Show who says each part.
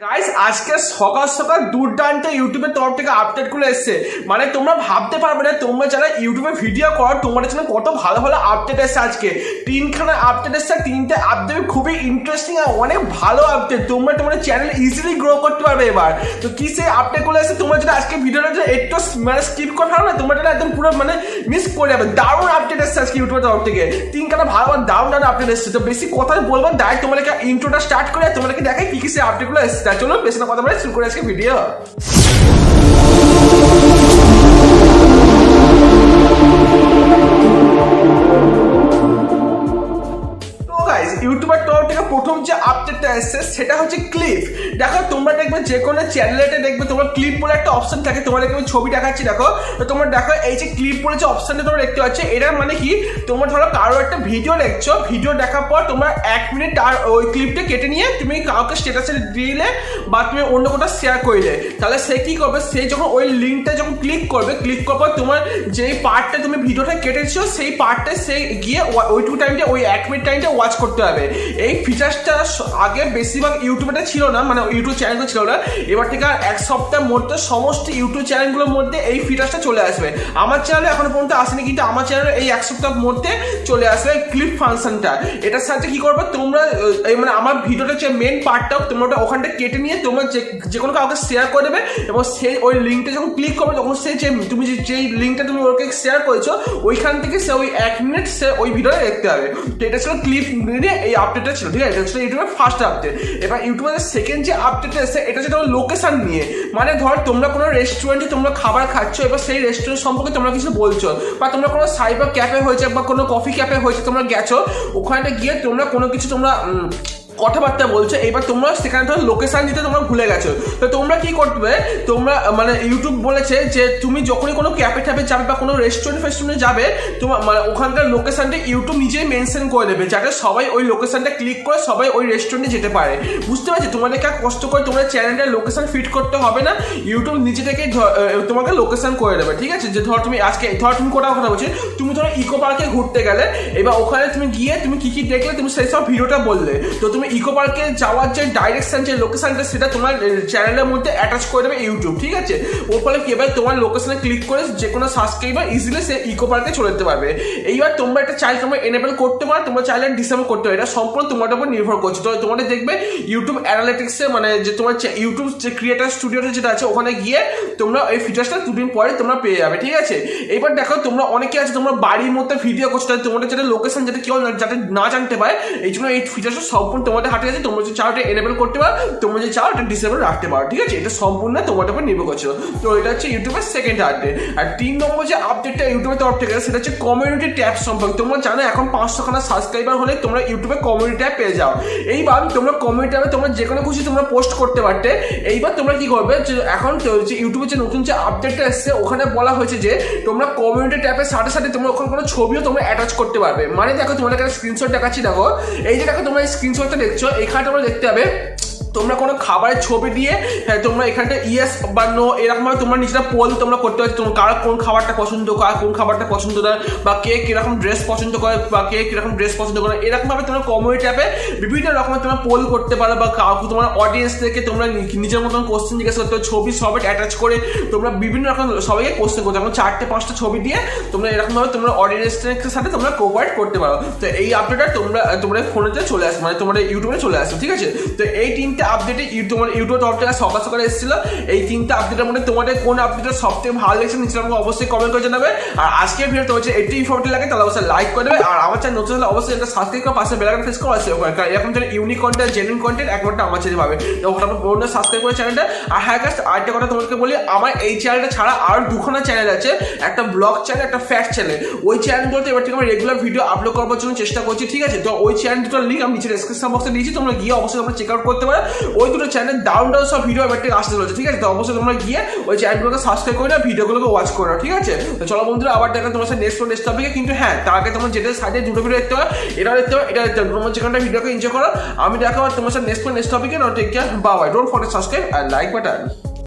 Speaker 1: Guys আজকে সকাল সকাল দুর্দান্ত ইউটিউবের তরফ থেকে আপডেট গুলো এসছে। মানে তোমরা ভাবতে পারবে না, তোমরা যারা ইউটিউবে ভিডিও করো তোমাদের জন্য কত ভালো ভালো আপডেট এসছে। আজকে তিনখানা আপডেট এসছে, তিনটে আপডেট খুবই ইন্টারেস্টিং আর অনেক ভালো আপডেট। তোমরা তোমাদের চ্যানেল ইজিলি গ্রো করতে পারবে এবার। তো কি সেই আপডেট গুলো এসছে, তোমরা যদি আজকে ভিডিওটা একটু মানে স্কিপ করে থাকো না, তোমরা একদম পুরো মানে মিস করে যাবে। দারুণ আপডেট এসছে আজকে ইউটিউবের তরফ থেকে, তিনখানা ভালো ভালো দারুণ দারুণ আপডেট এসছে। তো বেশি কথা বলবো, ডাইরেক্ট তোমাদেরকে ইন্ট্রোটা স্টার্ট করে তোমাদেরকে দেখাই কি কি সেই আপডেট গুলো এসছে। চলো বেশি না কথা বলে শুরু করে আজকে ভিডিও। ইউটিউবের তরফ থেকে প্রথম যে আপডেটটা এসছে সেটা হচ্ছে ক্লিপ। দেখো তোমরা দেখবে যে কোনো চ্যানেলেতে দেখবে তোমার ক্লিপ বলে একটা অপশন থাকে। তোমাদেরকে আমি ছবি দেখাচ্ছি, দেখো। তো তোমরা দেখো এই যে ক্লিপ বলে যে অপশনটা তোমরা দেখতে পাচ্ছ, এটা মানে কি, তোমরা ধরো কারো একটা ভিডিও দেখছো, ভিডিও দেখার পর তোমরা 1 মিনিট আর ওই ক্লিপটা কেটে নিয়ে তুমি কাউকে স্ট্যাটাসে দিলে বা তুমি অন্য কোথাও শেয়ার করলে, তাহলে সে কি করবে, সে যখন ওই লিঙ্কটা যখন ক্লিক করবে, ক্লিক করার পর তোমার যেই পার্টটা তুমি ভিডিওটা কেটেছো সেই পার্টটা সে গিয়ে ওইটুকু টাইমটা ওই 1 মিনিট টাইমটা ওয়াচ করতে হবে। এই ফিচারসটা আগে বেশিরভাগ ইউটিউবে ছিল না, মানে ইউটিউব চ্যানেলগুলো ছিল না। এবার থেকে আর এক সপ্তাহের মধ্যে সমস্ত ইউটিউব চ্যানেলগুলোর মধ্যে এই ফিচারসটা চলে আসবে। আমার চ্যানেলে এখনো পর্যন্ত আসেনি, কিন্তু আমার চ্যানেলে এই 1 সপ্তাহের মধ্যে চলে আসবে ক্লিপ ফাংশনটা। এটার সাথে কি করবে তোমরা, মানে আমার ভিডিওটা যে মেন পার্টটাও তোমরা ওখানটা কেটে নিয়ে তোমরা যে কোনো কাউকে শেয়ার করে দেবে, এবং সেই ওই লিঙ্কটা যখন ক্লিক করবে তখন সে যে তুমি যেই লিঙ্কটা তুমি ওকে শেয়ার করেছো ওইখান থেকে সে ওই 1 মিনিট সে ওই ভিডিওটা দেখতে হবে। তো এটা ছিল ক্লিপ নিয়ে এই আপডেটটা ছিল, ঠিক আছে। এটা ছিল ইউটিউবের ফার্স্ট আপডেট। এবার ইউটিউবের সেকেন্ড যে আপডেটটা এসেছে এটা হচ্ছে তোমার লোকেশন নিয়ে। মানে ধর তোমরা কোনো রেস্টুরেন্টে তোমরা খাবার খাচ্ছ, এবার সেই রেস্টুরেন্ট সম্পর্কে তোমরা কিছু বলছো, বা তোমরা কোনো সাইবার ক্যাফে হয়েছে বা কোনো কফি ক্যাফে হয়েছে তোমরা গেছো, ওখানে গিয়ে তোমরা কোনো কিছু তোমরা কথাবার্তা বলছো, এবার তোমরা সেখানে ধরো লোকেশন দিতে তোমরা ভুলে গেছো। তো তোমরা কি করবে, তোমরা মানে ইউটিউব বলেছে যে তুমি যখনই কোনো ক্যাফে ট্যাফে যাবে বা কোনো রেস্টুরেন্টে যাবে, তোমার মানে ওখানকার লোকেশনটা ইউটিউব নিজেই মেনশন করে দেবে, যাতে সবাই ওই লোকেশনটা ক্লিক করে সবাই ওই রেস্টুরেন্টে যেতে পারে। বুঝতে পারছি, তোমাদেরকে কষ্ট করে তোমার চ্যানেলটার লোকেশন ফিট করতে হবে না, ইউটিউব নিজে থেকে তোমাকে লোকেশন করে দেবে, ঠিক আছে। যে ধর তুমি আজকে ধর তুমি কোথাও কথা বলছি, তুমি ধরো ইকো পার্কে ঘুরতে গেলে, এবার ওখানে তুমি গিয়ে তুমি কি কি দেখলে তুমি সেই সব ভিডিওটা বললে, তো তুমি ইকো পার্কে যাওয়ার যে ডাইরেকশন যে লোকেশনটা সেটা তোমার চ্যানেলের মধ্যে অ্যাটাচ করে দেবে ইউটিউব, ঠিক আছে। ওর ফলে কি, এবার তোমার লোকেশনে ক্লিক করে যে কোনো সাবস্ক্রাইবার ইজিলি সে ইকো পার্কে চলে যেতে পারবে। এইবার তোমরা এটা চাইলে তোমরা এনেবল করতে পারো, তোমরা চাইলে ডিসেবল করতে পারো, এটা সম্পূর্ণ তোমাদের উপর নির্ভর করছে। তো তোমাদের দেখবে ইউটিউব অ্যানালিটিক্সে, মানে যে তোমার ইউটিউব যে ক্রিয়েটার স্টুডিওটা যেটা আছে ওখানে গিয়ে তোমরা এই ফিচারসটা 2 দিন পরে তোমরা পেয়ে যাবে, ঠিক আছে। এইবার দেখো তোমরা অনেকে আছে তোমরা বাড়ির মধ্যে ভিডিও করছো, তোমাদের যেটা লোকেশন যেটা কেউ যাতে না জানতে পারে, এই জন্য এই ফিচারসটা সম্পূর্ণ তোমাদের হাতে আছে। তোমরা যদি চাও এটা এনেবল করতে পারো, তোমরা যদি চাও এটা ডিসেবল রাখতে পারো, ঠিক আছে। এটা সম্পূর্ণ তোমাদের উপর নির্ভর করছে। তো এটা হচ্ছে ইউটিউবের সেকেন্ড আপডেট। আর 3 নম্বর যে আপডেটটা ইউটিউবের তরফ থেকে সেটা হচ্ছে কমিউনিটি ট্যাব সম্পর্কে। তোমরা জানো এখন 500খানা সাবস্ক্রাইবার হলে তোমরা ইউটিউবে কমিউনিটি ট্যাব পেয়ে যাও। এইবার তোমরা কমিউনিটি ট্যাবে তোমরা যে কোনো খুশি তোমরা পোস্ট করতে পারতে। এইবার তোমরা কি করবে, যে এখন যে ইউটিউবের যে নতুন যে আপডেটটা এসছে ওখানে বলা হয়েছে যে তোমরা কমিউনিটি ট্যাবের সাথে সাথে তোমরা ওখানে কোনো ছবিও তোমরা অ্যাটাচ করতে পারবে। মানে দেখো তোমাদের একটা স্ক্রিনশট দেখাচ্ছি, দেখো এই যে দেখো তোমরা এই স্ক্রিনশটটা দেখছো, এখানে তোমরা দেখতে হবে তোমরা কোনো খাবারের ছবি দিয়ে তোমরা এখানটা ইয়েস বা নো এরকম ভাবে তোমরা নিজেরা পোল তোমরা করতে পারছো, তোমার কার কোন খাবারটা পছন্দ, কার কোন খাবারটা পছন্দ না, বা কে কিরকম ড্রেস পছন্দ করে বা কে কিরকম ড্রেস পছন্দ করে, এরকম ভাবে তোমরা কমিউনিটি অ্যাপে বিভিন্ন রকমের তোমরা পোল করতে পারো, বা কাউকে তোমার অডিয়েন্স থেকে তোমরা নিজের মতন কোশ্চেন জিজ্ঞাসা করতে, ছবি সবাই অ্যাটাচ করে তোমরা বিভিন্ন রকম সবাইকে কোশ্চেন করতে, এখন 4-5টা ছবি দিয়ে তোমরা এরকম ভাবে তোমরা অডিয়েন্সের সাথে তোমরা কোঅপারেট করতে পারো। তো এই আপডেটটা তোমরা ফোনেতে চলে আসবে, মানে তোমাদের ইউটিউবে চলে আসবে, ঠিক আছে। তো এই 3টে আপডেটে তোমার ইউটিউব তরফ থেকে সকাল সকালে এসেছিল। এই 3টে আপডেটের মধ্যে তোমাদের কোন আপডেটটা সবথেকে ভালো লেগেছে নিচে আমাকে অবশ্যই কমেন্ট করে জানাবে। আর আজকের ভিডিও তোমার একটু ইনফরমেটিভ লাগে তাহলে অবশ্যই লাইক করে দেবে, আর আমার চ্যানেল নতুন হলে অবশ্যই এটা সাবস্ক্রাইব করে পাশে বেল আইকন প্রেস করে আসবে, কারণ এরকম যেন ইউনিক কন্টেন্ট জেনুইন কন্টেন্ট একমাত্র আমার চ্যানেলে পাবে। তো ফটাফট সাবস্ক্রাইব করে চ্যানেলটা। আর হ্যাঁ গাইস, আরেকটা কথা তোমাদেরকে বলি, আমার এই চ্যানেলটা ছাড়া আর 2খানা চ্যানেল আছে, একটা ব্লগ চ্যানেল, একটা ফ্যাক্ট চ্যানেল। ওই চ্যানেলগুলোতে এবার থেকে আমি রেগুলার ভিডিও আপলোড করার জন্য চেষ্টা করছি, ঠিক আছে। তো ওই চ্যানেল দুটোর লিঙ্ক আমি নিচে ডেসক্রিপশন বক্সে দিয়েছি, তোমরা গিয়ে অবশ্যই তোমরা চেক আউট করতে পারো। ওই দুটো চ্যানেল দারুণ সব ভিডিও এবার থেকে আসতে চলেছে, ঠিক আছে। তো অবশ্যই তোমরা গিয়ে ওই চ্যানেলগুলোকে সাবস্ক্রাইব করে নাও, ভিডিওগুলোকে ওয়াচ করো, ঠিক আছে। তো চলো বন্ধুরা, আবার দেখা তোমার সাথে নেক্সট টপিকে। কিন্তু হ্যাঁ, তার আগে তোমার যেটা সাইডে দুটো ভিডিও দেখতে হবে, এটা দেখতে হবে, এটা দেখতে হবে। তোমার যেখানটা ভিডিওকে এনজয় করো, আমি দেখাবো তোমার সাথে নেক্সট টপিকে। Take care, bye bye, don't forget subscribe আর লাইক বাটন।